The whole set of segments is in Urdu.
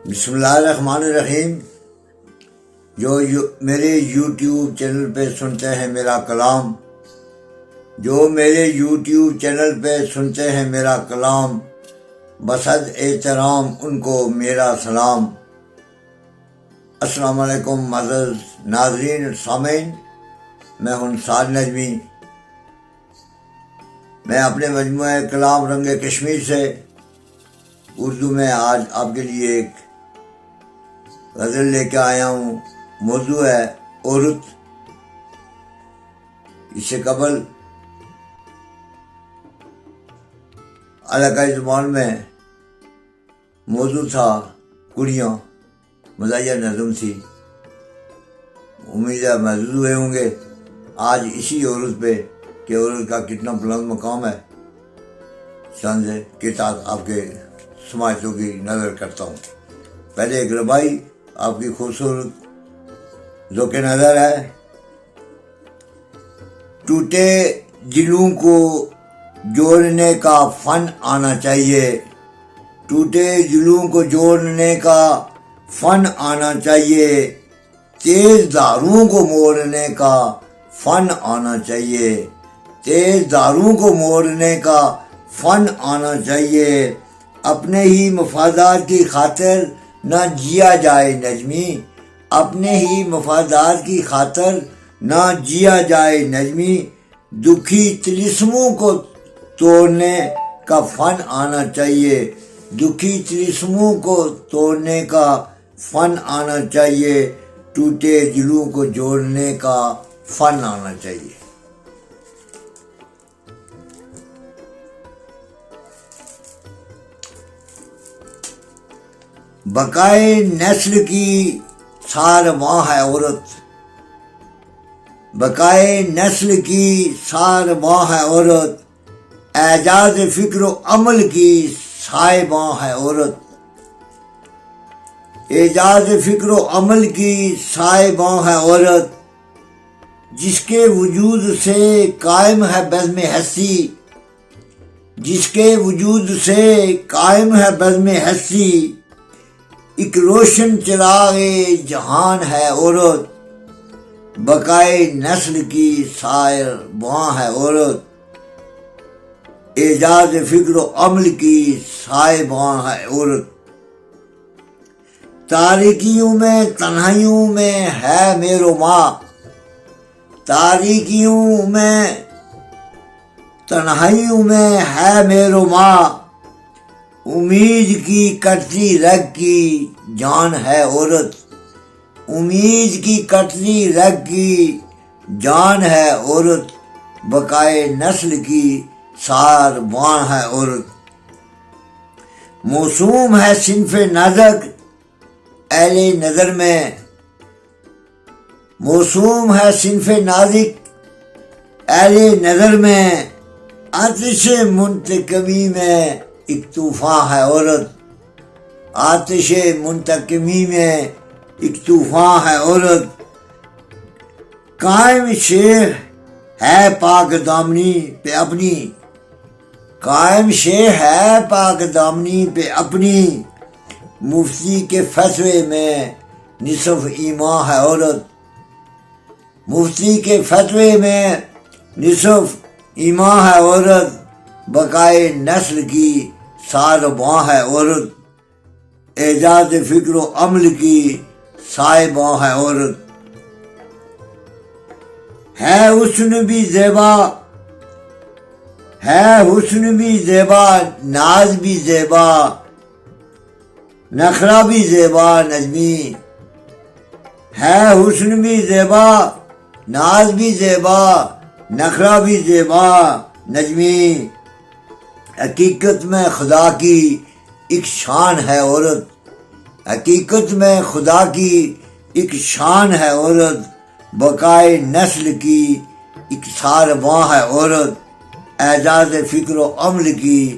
بسم اللہ الرحمن الرحیم۔ جو میرے یوٹیوب چینل پہ سنتے ہیں میرا کلام، جو میرے یوٹیوب چینل پہ سنتے ہیں میرا کلام، بصد احترام ان کو میرا سلام۔ السلام علیکم معزز ناظرین سامعین، میں ہوں سعد نجمی۔ میں اپنے مجموعہ کلام رنگ کشمیر سے اردو میں آج آپ کے لیے ایک غزل لے کے آیا ہوں۔ موضوع ہے عورت۔ اس سے قبل علاقائی زبان میں موضوع تھا کڑیاں، مزاحیہ نظم تھی۔ امید ہے محظوظ ہوئے ہوں گے آج اسی عورت پہ کہ عورت کا کتنا بلند مقام ہے۔ چند کتاب آپ کے سماعتوں کی نظر کرتا ہوں۔ پہلے ایک ربائی آپ کی خوبصورت ذوق نظر ہے۔ ٹوٹے دلوں کو جوڑنے کا فن آنا چاہیے، ٹوٹے دلوں کو جوڑنے کا فن آنا چاہیے، تیز دھاروں کو موڑنے کا فن آنا چاہیے، تیز دھاروں کو موڑنے کا فن آنا چاہیے۔ اپنے ہی مفادات کی خاطر نہ جیا جائے نجمی، اپنے ہی مفادات کی خاطر نہ جیا جائے نجمی، دکھی طلسموں کو توڑنے کا فن آنا چاہیے، دکھی طلسموں کو توڑنے کا فن آنا چاہیے، ٹوٹے دلوں کو جوڑنے کا فن آنا چاہیے۔ بقائے نسل کی سارواں ہے عورت، بقائے نسل کی سارواں ہے عورت، اعجاز فکر و عمل کی سائباں ہے عورت، اعجاز فکر و عمل کی سائباں ہے عورت، جس کے وجود سے قائم ہے بزم ہستی، جس کے وجود سے قائم ہے بزم ہستی، ایک روشن چراغ جہان ہے عورت، بقائے نسل کی سائباں ہے عورت، اعجاز فکر و عمل کی سائباں ہے عورت۔ تاریکیوں میں تنہائیوں میں ہے میرو ماں، تاریکیوں میں تنہائیوں میں ہے میرو ماں، امید کی کٹتی رگ کی جان ہے عورت، امید کی کٹتی رگ کی جان ہے عورت، بقائے نسل کی سارواں ہے عورت۔ موسوم ہے صنف نازک اہل نظر میں، موسوم ہے صنف نازک اہل نظر میں، آتش منتقمی میں ایک طوفان ہے عورت، آتش منتقمی میں ایک طوفان ہے عورت، قائم شیخ ہے پاک دامنی پہ اپنی، قائم شیخ ہے پاک دامنی پہ اپنی، مفتی کے فتوے میں نصف ایمان ہے عورت، مفتی کے فتوے میں نصف ایمان ہے عورت، بقائے نسل کی سارواں ہے عورت، اعجاز فکر و عمل کی سائباں ہے عورت۔ ہے حسن بھی زیبا، ہے حسن بھی زیبا، ناز بھی زیبا، نخرہ بھی زیبا نجمی، ہے حسن بھی زیبا، ناز بھی زیبا، نخرہ بھی زیبا نجمی، حقیقت میں خدا کی ایک شان ہے عورت، حقیقت میں خدا کی ایک شان ہے عورت، بقائے نسل کی ایک سارواں ہے عورت، اعجاز فکر و عمل کی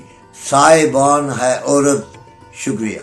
سائبان ہے عورت۔ شکریہ۔